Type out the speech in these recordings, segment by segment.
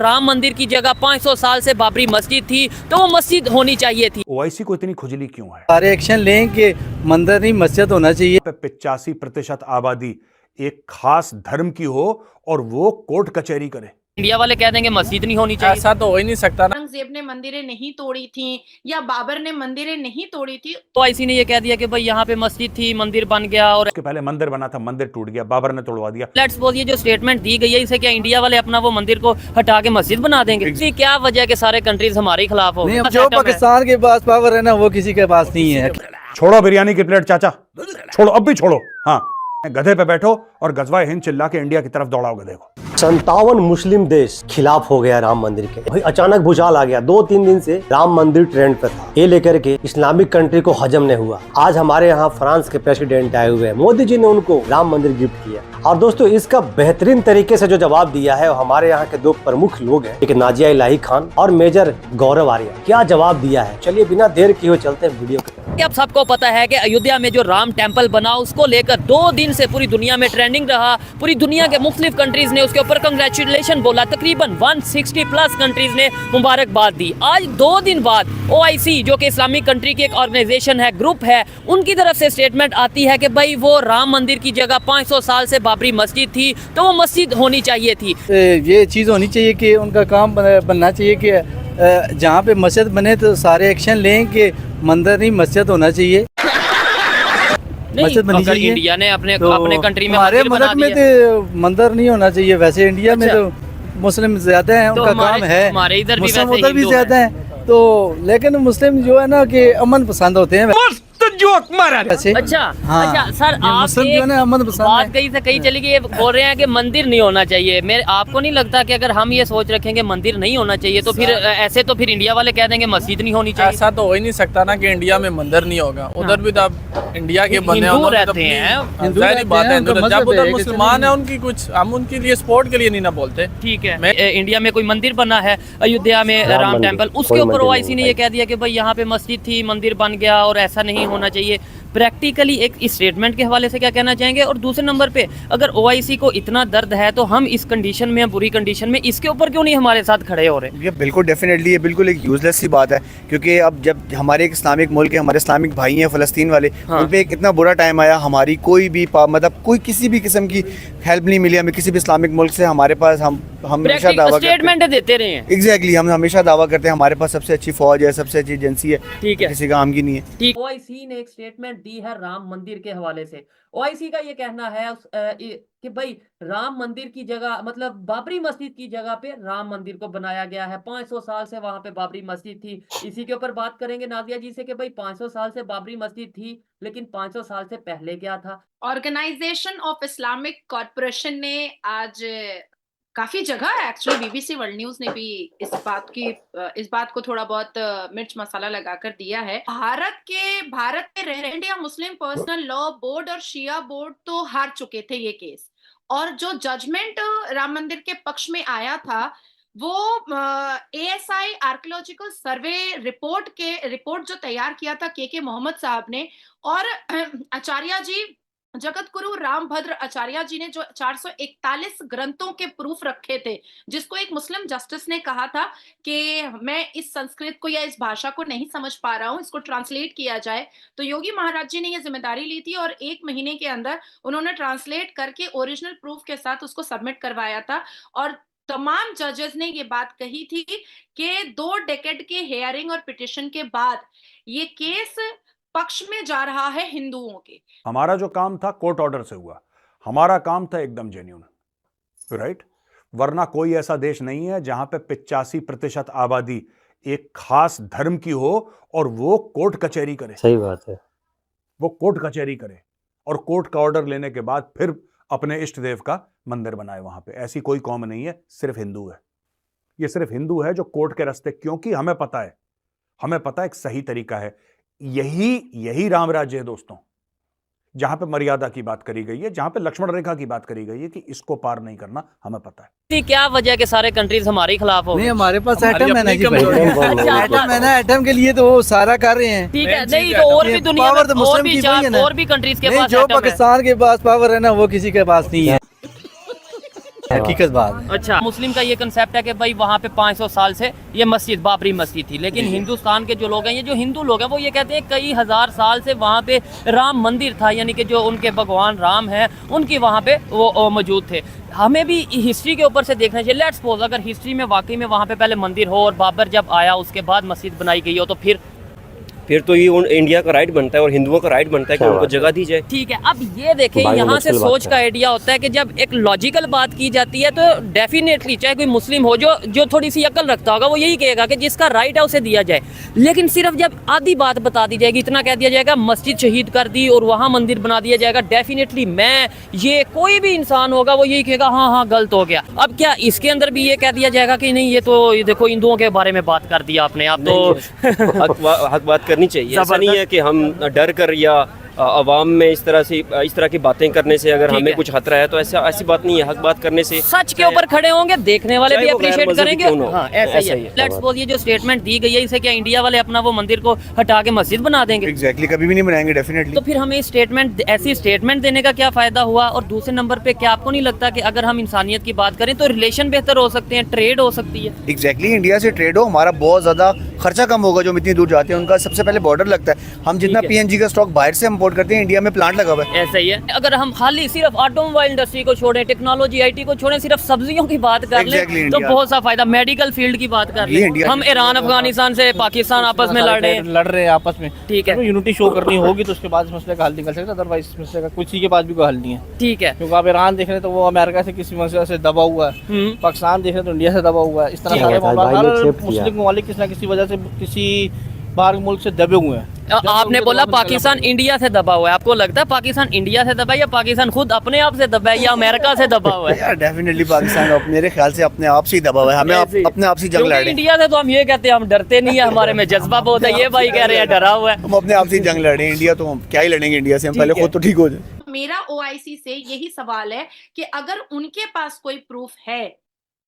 राम मंदिर की जगह 500 साल से बाबरी मस्जिद थी, तो वो मस्जिद होनी चाहिए थी। ओवैसी को इतनी खुजली क्यों है? सारे एक्शन लें कि मंदिर नहीं मस्जिद होना चाहिए। 85% आबादी एक खास धर्म की हो और वो कोर्ट कचहरी करे। इंडिया वाले कह देंगे मस्जिद नहीं होनी चाहिए। ऐसा तो हो ही नहीं सकता ना। औरंगजेब ने मंदिरें नहीं तोड़ी थी या बाबर ने मंदिरें नहीं तोड़ी थी। तो ऐसी ने ये कह दिया कि भाई यहाँ पे मस्जिद थी, मंदिर बन गया, और उसके पहले मंदिर बना था, मंदिर टूट गया, बाबर ने तोड़वा दिया। लेट्स सपोज ये जो स्टेटमेंट दी गई है, इसे क्या इंडिया वाले अपना वो मंदिर को हटा के मस्जिद बना देंगे? इसकी क्या वजह के सारे कंट्रीज हमारे खिलाफ हो? नहीं, जो पाकिस्तान के पास पावर है ना वो किसी के पास नहीं है। छोड़ो बिरयानी की प्लेट चाचा, छोड़ो, अब भी छोड़ो। हाँ, गधे पे बैठो और गजवा हिंद चिल्ला के इंडिया की तरफ दौड़ाओ गधे को। 57 मुस्लिम देश खिलाफ हो गया राम मंदिर के। भाई अचानक भूचाल आ गया। 2-3 दिन से राम मंदिर ट्रेंड पे था। ये लेकर के इस्लामिक कंट्री को हजम नहीं हुआ। आज हमारे यहाँ फ्रांस के प्रेसिडेंट आए हुए हैं, मोदी जी ने उनको राम मंदिर गिफ्ट किया। और दोस्तों इसका बेहतरीन तरीके से जो जवाब दिया है हमारे यहाँ के दो प्रमुख लोग हैं, एक नाजिया इलाही खान और मेजर गौरव आर्या। क्या जवाब दिया है, चलिए बिना देर किए चलते हैं वीडियो के। अब सबको पता है कि अयोध्या में जो राम टेम्पल बना, उसको लेकर 2 दिन से पूरी दुनिया में ट्रेंडिंग रहा। पूरी दुनिया के मुख्तलिफ कंट्रीज ने उसके ऊपर कंग्रेचुलेशन बोला। तकरीबन 160+ कंट्रीज ने मुबारकबाद दी। आज 2 दिन बाद OIC जो कि इस्लामिक कंट्री की एक ऑर्गेनाइजेशन है, ग्रुप है, उनकी तरफ से स्टेटमेंट आती है कि भाई वो राम मंदिर की जगह 500 साल से बाबरी मस्जिद थी, तो वो मस्जिद होनी चाहिए थी। ये चीज़ होनी चाहिए कि उनका काम बनना चाहिए कि जहाँ पे मस्जिद बने तो सारे एक्शन लें कि मंदिर नहीं मस्जिद होना चाहिए। मस्जिद बनी चाहिए। इंडिया ने अपने कंट्री में हमारे मदद में तो मंदिर नहीं होना चाहिए। वैसे इंडिया में तो मुस्लिम ज्यादा हैं, उनका काम है। हमारे इधर मुस्लिम उधर भी ज्यादा हैं, तो लेकिन मुस्लिम जो है ना कि अमन पसंद होते हैं। जोक मारा। अच्छा, हाँ, अच्छा सर, आप जो है ना अमन पसंद बात कहीं से कहीं चली गई, बोल रहे हैं कि मंदिर नहीं होना चाहिए। मेरे आपको नहीं लगता कि अगर हम ये सोच रखेंगे मंदिर नहीं होना चाहिए तो फिर ऐसे तो फिर इंडिया वाले कह देंगे मस्जिद नहीं होनी चाहिए? ऐसा तो हो ही नहीं सकता ना कि इंडिया में मंदिर नहीं होगा। उधर भी तो इंडिया के बने हिंदू रहते हैं, जाहिर बात है। जब उधर मुसलमान है उनकी कुछ हम उनके लिए सपोर्ट के लिए नहीं ना बोलते। ठीक है, इंडिया में कोई मंदिर बना है अयोध्या में, राम टेम्पल, उसके ऊपर OIC ने ये कह दिया कि भाई यहाँ पे मस्जिद थी, मंदिर बन गया और ऐसा नहीं होना चाहिए। प्रैक्टिकली एक इस स्टेटमेंट के हवाले से क्या कहना चाहेंगे? और दूसरे नंबर पे, अगर OIC को इतना दर्द है तो हम इस कंडीशन में, बुरी कंडीशन में, इसके ऊपर क्यों नहीं हमारे साथ खड़े हो रहे? ये बिल्कुल डेफिनेटली, ये बिल्कुल एक यूजलेस सी बात है, क्योंकि अब जब हमारे एक इस्लामिक मुल्क है, हमारे इस्लामिक भाई हैं फ़लस्तीन वाले, हाँ। उन पे एक इतना बुरा टाइम आया, हमारी कोई भी मतलब कोई किसी भी किस्म की हेल्प नहीं मिली हमें किसी भी इस्लामिक मुल्क से। हमारे पास हम हमेशा दावा स्टेटमेंट देते रहे हैं। एग्जैक्टली, हम हमेशा दावा करते हैं हमारे पास सबसे अच्छी फौज है, सबसे अच्छी एजेंसी है, ठीक है, किसी काम की नहीं है। ठीक। OIC ने एक स्टेटमेंट दी है राम मंदिर के हवाले से। OIC का ये कहना है कि भाई राम मंदिर की जगह, मतलब बाबरी मस्जिद की जगह पे राम मंदिर को बनाया गया है। 500 साल से वहां पे बाबरी मस्जिद थी। इसी के ऊपर बात करेंगे नाजिया जी से कि भाई 500 साल से बाबरी मस्जिद थी, लेकिन 500 साल से पहले क्या था? ऑर्गेनाइजेशन ऑफ इस्लामिक कॉर्पोरेशन ने आज काफी जगह, एक्चुअली BBC वर्ल्ड न्यूज ने भी इस बात को थोड़ा बहुत मिर्च मसाला लगाकर दिया है। भारत के रह रहे India Muslim personal law board और शिया बोर्ड तो हार चुके थे ये केस, और जो जजमेंट राम मंदिर के पक्ष में आया था वो ASI आर्कियोलॉजिकल सर्वे रिपोर्ट जो तैयार किया था के मोहम्मद साहब ने, और आचार्य जी, जगत गुरु रामभद्र आचार्य जी ने जो 441 ग्रंथों के प्रूफ रखे थे, जिसको एक मुस्लिम जस्टिस ने कहा था कि मैं इस संस्कृत को या इस भाषा को नहीं समझ पा रहा हूं, इसको ट्रांसलेट किया जाए। तो योगी महाराज जी ने ये जिम्मेदारी ली थी और 1 महीने के अंदर उन्होंने ट्रांसलेट करके ओरिजिनल प्रूफ के साथ उसको सबमिट करवाया था। और तमाम जजेस ने ये बात कही थी कि 2 डेकेड के हेयरिंग और पिटिशन के बाद ये केस पक्ष में जा रहा है हिंदुओं के। हमारा जो काम था कोर्ट ऑर्डर से हुआ, हमारा काम था एकदम जेन्युइन, राइट? वरना कोई ऐसा देश नहीं है जहां पे 85% आबादी एक खास धर्म की हो और वो कोर्ट कचहरी करे। सही बात है, वो कोर्ट कचहरी करे और कोर्ट का ऑर्डर लेने के बाद फिर अपने इष्ट देव का मंदिर बनाए वहां पे। ऐसी कोई कौम नहीं है, सिर्फ हिंदू है। ये सिर्फ हिंदू है जो कोर्ट के रास्ते, क्योंकि हमें पता है एक सही तरीका है। यही राम राज्य है दोस्तों, जहां पे मर्यादा की बात करी गई है, जहां पे लक्ष्मण रेखा की बात करी गई है कि इसको पार नहीं करना, हमें पता है। क्या वजह के सारे कंट्रीज हमारे खिलाफ हो? नहीं, हमारे पास एटम है ना जी, एटम है ना, एटम के लिए तो वो सारा कर रहे हैं। ठीक है, नहीं तो और भी दुनिया में और भी कंट्रीज के पास जो पाकिस्तान के पास पावर है ना वो किसी के पास नहीं है। हकीकत बात है। अच्छा, मुस्लिम का ये कंसेप्ट है कि भाई वहाँ पे 500 साल से ये मस्जिद बाबरी मस्जिद थी, लेकिन हिंदुस्तान के जो लोग हैं, ये जो हिंदू लोग हैं, वो ये कहते हैं कई हजार साल से वहाँ पे राम मंदिर था, यानी कि जो उनके भगवान राम हैं उनकी वहाँ पे वो मौजूद थे। हमें भी हिस्ट्री के ऊपर से देखना चाहिए। लेट्स सपोज अगर हिस्ट्री में वाकई में वहाँ पे पहले मंदिर हो और बाबर जब आया उसके बाद मस्जिद बनाई गई हो, तो फिर तो ये इंडिया का राइट बनता है और हिंदुओं का राइट बनता है कि उनको जगह दी जाए। ठीक है। अब ये देखें, यहाँ से सोच का आइडिया होता है कि जब एक लॉजिकल बात की जाती है तो डेफिनेटली चाहे कोई मुस्लिम हो जो थोड़ी सी अकल रखता होगा वो यही कहेगा कि जिसका राइट है उसे दिया जाए। लेकिन सिर्फ जब आधी बात बता दी जाएगी, इतना कह दिया जाएगा मस्जिद शहीद कर दी और वहाँ मंदिर बना दिया जाएगा, डेफिनेटली ये कोई भी इंसान होगा वो यही कहेगा हाँ हाँ गलत हो गया। अब क्या इसके अंदर भी ये कह दिया जाएगा कि नहीं ये तो देखो हिंदुओं के बारे में बात कर दिया आपने, आप तो हक बात करनी चाहिए। ऐसा नहीं है कि हम डर कर या अवाम में इस तरह की बातें करने से अगर हमें कुछ खतरा है, तो ऐसी बात नहीं है। हक बात करने से सच के ऊपर खड़े होंगे, देखने वाले भी अप्रिशिएट करेंगे। हाँ, ऐसा ही है। लेट्स सपोज ये जो स्टेटमेंट दी गई है, इसे क्या इंडिया वाले अपना वो मंदिर को हटा के मस्जिद बना देंगे? एग्जैक्टली, कभी भी नहीं बनाएंगे डेफिनेटली। तो फिर हमें ऐसी स्टेटमेंट देने का क्या फायदा हुआ? और दूसरे नंबर पे क्या आपको नहीं लगता कि अगर हम इंसानियत की बात करें तो रिलेशन बेहतर हो सकते हैं, ट्रेड हो सकती है? एग्जैक्टली, इंडिया से ट्रेड हो, हमारा बहुत ज्यादा खर्चा कम होगा। जो हम इतनी दूर जाते हैं उनका सबसे पहले बॉर्डर लगता है। हम जितना पीएनजी का स्टॉक बाहर से इंपोर्ट करते हैं, इंडिया में प्लांट लगा हुआ है। ऐसा ही है। अगर हम खाली सिर्फ ऑटोमोबाइल इंडस्ट्री को छोड़ें, टेक्नोलॉजी आईटी को छोड़ें, सिर्फ सब्जियों की बात कर लें तो बहुत सा फायदा। मेडिकल फील्ड की बात कर लें, हम ईरान अफगानिस्तान से पाकिस्तान आपस में लड़ रहे हैं आपस में। ठीक है, यूनिटी शो करनी होगी तो उसके बाद इस मसले का हल निकल सकता है, अदरवाइज इस मसले का किसी के पास भी कोई हल नहीं है। ठीक है, क्योंकि आप ईरान देख रहे हैं तो वो अमेरिका से किसी वजह से दबा हुआ है, पाकिस्तान देख रहे हैं तो इंडिया से दबा हुआ है। इस तरह सारे मुस्लिम ममालिक किसी न किसी वजह से किसी बाहर के मुल्क से दबे हुए हैं। आपने बोला पाकिस्तान इंडिया से दबा हुआ है, आपको लगता है पाकिस्तान इंडिया से दबा है या पाकिस्तान खुद अपने आप से दबा है या अमेरिका से दबा हुआ है? यार डेफिनेटली पाकिस्तान मेरे ख्याल से अपने आप से ही दबा हुआ है। हमें अपने आप से जंग लड़ रहे हैं। इंडिया से तो हम ये कहते हैं हम डरते नहीं है, हमारे में जज्बा बहुत है। ये भाई कह रहे हैं डरा हुआ है। हम अपने आप से ही जंग लड़ रहे हैं। इंडिया तो हम क्या ही लड़ेंगे इंडिया से, हम पहले खुद तो ठीक हो जाए। मेरा ओआईसी से यही सवाल है कि अगर उनके पास कोई प्रूफ है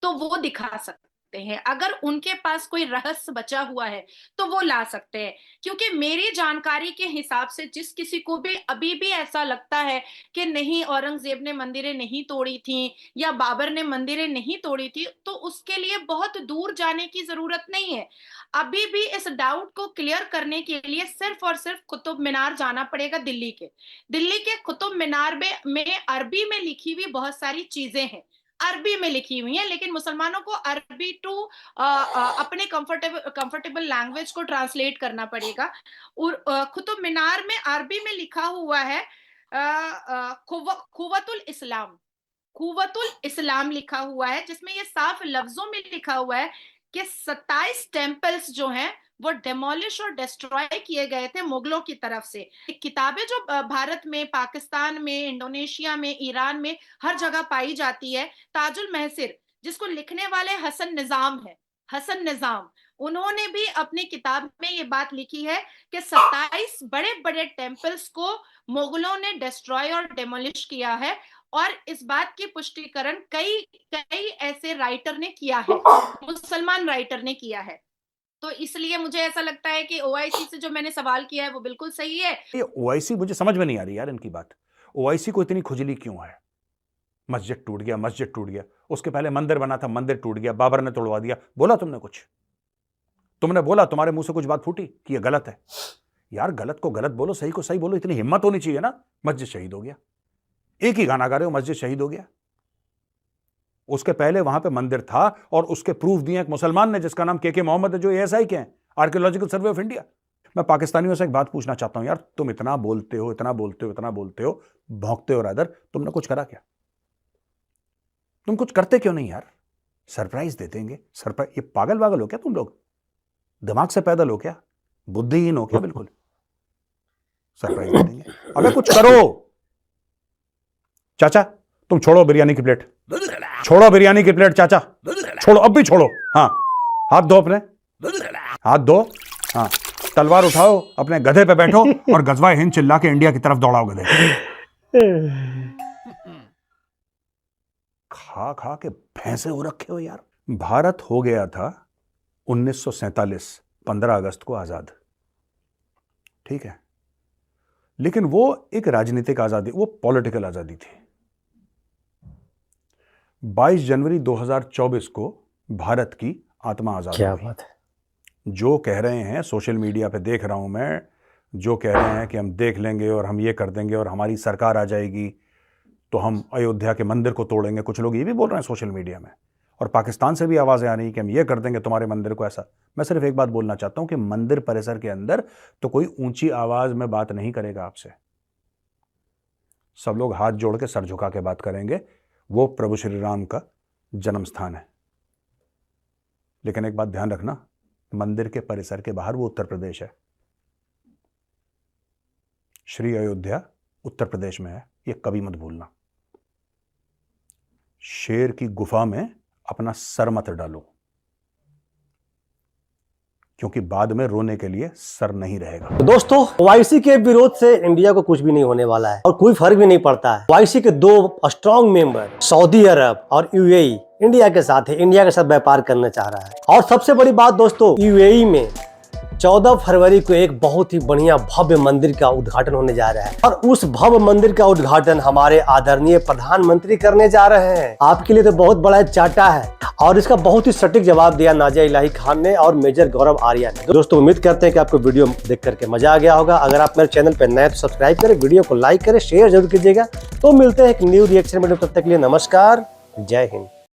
तो वो दिखा सकते हैं, अगर उनके पास कोई रहस्य बचा हुआ है तो वो ला सकते हैं। क्योंकि मेरी जानकारी के हिसाब से जिस किसी को भी अभी भी ऐसा लगता है कि नहीं औरंगजेब ने मंदिरें नहीं तोड़ी थी या बाबर ने मंदिरें नहीं तोड़ी थी, तो उसके लिए बहुत दूर जाने की जरूरत नहीं है। अभी भी इस डाउट को क्लियर करने के लिए सिर्फ और सिर्फ कुतुब मीनार जाना पड़ेगा। दिल्ली के कुतुब मीनार में अरबी में लिखी हुई बहुत सारी चीजें हैं, अरबी में लिखी हुई है, लेकिन मुसलमानों को अरबी टू अपने कंफर्टेबल लैंग्वेज को ट्रांसलेट करना पड़ेगा। और कुतुब मीनार में अरबी में लिखा हुआ है खुवतुल इस्लाम लिखा हुआ है, जिसमें ये साफ लफ्जों में लिखा हुआ है कि 27 टेम्पल्स जो हैं वो डेमोलिश और डिस्ट्रॉय किए गए थे मुगलों की तरफ से। किताबें जो भारत में, पाकिस्तान में, इंडोनेशिया में, ईरान में हर जगह पाई जाती है, ताजुल महसिर जिसको लिखने वाले हसन निजाम, उन्होंने भी अपनी किताब में ये बात लिखी है कि 27 बड़े बड़े टेम्पल्स को मुगलों ने डिस्ट्रॉय और डेमोलिश किया है। और इस बात की पुष्टिकरण कई ऐसे राइटर ने किया है, मुसलमान राइटर ने किया है। तो इसलिए मुझे ऐसा लगता है कि ओआईसी से जो मैंने सवाल किया है वो बिल्कुल सही है। ये ओआईसी मुझे समझ में नहीं आ रही यार इनकी बात। ओआईसी को इतनी खुजली क्यों है? मस्जिद टूट गया, उसके पहले मंदिर बना था, मंदिर टूट गया, बाबर ने तोड़वा दिया। बोला तुमने कुछ? तुमने बोला, तुम्हारे मुंह से कुछ बात फूटी कि ये गलत है? यार गलत को गलत बोलो, सही को सही बोलो। इतनी हिम्मत होनी चाहिए ना। मस्जिद शहीद हो गया, एक ही गाना गा रहे हो, मस्जिद शहीद हो गया। उसके पहले वहां पे मंदिर था और उसके प्रूफ दिए एक मुसलमान ने जिसका नाम के मोहम्मद है, जो एएसआई के हैं, आर्कियोलॉजिकल सर्वे ऑफ इंडिया। मैं पाकिस्तानियों से एक बात पूछना चाहता हूं यार, तुम इतना बोलते हो, भौंकते हो रादर, तुमने कुछ करा क्या? तुम कुछ करते क्यों नहीं यार? सरप्राइज दे देंगे, सरप्राइज। ये पागल वागल हो क्या तुम लोग? दिमाग से पैदल हो क्या? बुद्धिहीन हो क्या? बिल्कुल सरप्राइज दे देंगे। अबे कुछ करो। चाचा तुम छोड़ो बिरयानी की प्लेट, चाचा छोड़ो, अब भी छोड़ो। हाँ हाथ धो, अपने हाथ धो। हाँ तलवार उठाओ, अपने गधे पे बैठो और गजवाए हिंद चिल्ला के इंडिया की तरफ दौड़ाओ गधे। खा खा के भैंसे हो रखे हो यार। भारत हो गया था 1947 15 अगस्त को आजाद, ठीक है, लेकिन वो एक राजनीतिक आजादी, वो पॉलिटिकल आजादी थी। 22 जनवरी 2024 को भारत की आत्मा आजाद क्या हुई। बात है। जो कह रहे हैं, सोशल मीडिया पे देख रहा हूं मैं, जो कह रहे हैं कि हम देख लेंगे और हम ये कर देंगे और हमारी सरकार आ जाएगी तो हम अयोध्या के मंदिर को तोड़ेंगे, कुछ लोग ये भी बोल रहे हैं सोशल मीडिया में, और पाकिस्तान से भी आवाज़ें आ रही कि हम ये कर देंगे तुम्हारे मंदिर को ऐसा। मैं सिर्फ एक बात बोलना चाहता हूं कि मंदिर परिसर के अंदर तो कोई ऊंची आवाज़ में बात नहीं करेगा आपसे, सब लोग हाथ जोड़ के सर झुका के बात करेंगे। वो प्रभु श्री राम का जन्म स्थान है। लेकिन एक बात ध्यान रखना, मंदिर के परिसर के बाहर वो उत्तर प्रदेश है, श्री अयोध्या उत्तर प्रदेश में है, ये कभी मत भूलना। शेर की गुफा में अपना सर मत डालो, क्योंकि बाद में रोने के लिए सर नहीं रहेगा। तो दोस्तों, ओआईसी के विरोध से इंडिया को कुछ भी नहीं होने वाला है और कोई फर्क भी नहीं पड़ता है। ओआईसी के 2 स्ट्रॉन्ग मेंबर सऊदी अरब और यूएई इंडिया के साथ है, इंडिया के साथ व्यापार करना चाह रहा है। और सबसे बड़ी बात दोस्तों, यूएई में 14 फरवरी को एक बहुत ही बढ़िया भव्य मंदिर का उद्घाटन होने जा रहा है और उस भव्य मंदिर का उद्घाटन हमारे आदरणीय प्रधानमंत्री करने जा रहे हैं। आपके लिए तो बहुत बड़ा चाटा है और इसका बहुत ही सटीक जवाब दिया नाजिया इलाही खान ने और मेजर गौरव आर्या ने। दोस्तों, उम्मीद करते हैं कि आपको वीडियो देख करके मजा आ गया होगा। अगर आप मेरे चैनल पर नए तो सब्सक्राइब करें, वीडियो को लाइक करें, शेयर जरूर कीजिएगा। तो मिलते हैं एक न्यू रिएक्शन वीडियो, तब तक के लिए नमस्कार, जय हिंद।